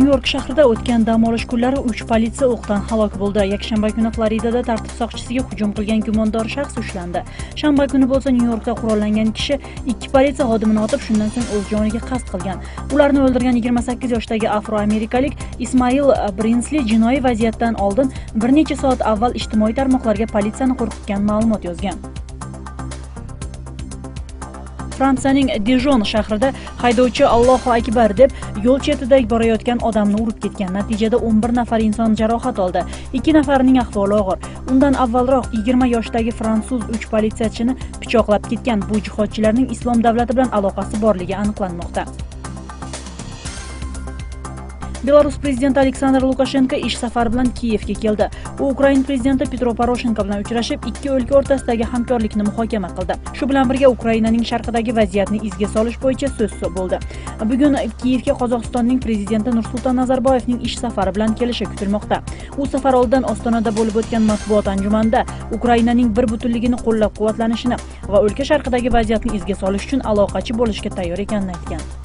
Nyu-York shahrida o'tgan dam olish kunlari 3 politsiya o'qdan halok bo'ldi. Yakshanba kuni Floridada tartib soqchisiga hujum qilgan gumondor shaxs ushlandi. Shanba kuni bo'lsa Nyu-Yorkda qurollangan kishi 2 politsiya xodimini otib, shundan so'ng o'z joniga qasd qilgan. Ularni o'ldirgan 28 yoshdagi afroamerikalik Ismail Brinsli jinoiy vaziyatdan oldin bir necha soat avval ijtimoiy tarmoqlarga politsiyani qo'rqitgan ma'lumot yozgan. Fransiyaning Dijon shahrida haydovchi Allohu akbar deb yo'l chetida borayotgan odamni urib ketgan. Natijada 11 nafar inson jarohat oldi. 2 nafarining ahvoli og'ir. Undan avvalroq 20 yoshdagi fransuz 3 politsiyachini pichoqlab ketgan. Bu jihodchilarning Islom davlati bilan aloqasi borligi aniqlanmoqda. Belarus prezidenti Aleksandr Lukashenko ish safari bilan Kiyevga keldi. U Ukraina prezidenti Petro Poroshenko bilan uchrashib, ikki o'lka o'rtasidagi hamkorlikni muhokama qildi. Shu bilan birga Ukrainaning sharqidagi vaziyatni izga solish bo'yicha so'z bo'ldi. Bugun Kiyevga Qozog'istonning prezidenti Nursulton Nazarboyevning ish safari bilan kelishi kutilmoqda. U safar oldidan Ostonada bo'lib o'tgan matbuot anjumanida Ukrainaning bir butunligini qo'llab-quvvatlanishini va o'lka sharqidagi vaziyatni izga solish uchun aloqachi bo'lishga tayyor ekanini aytgan.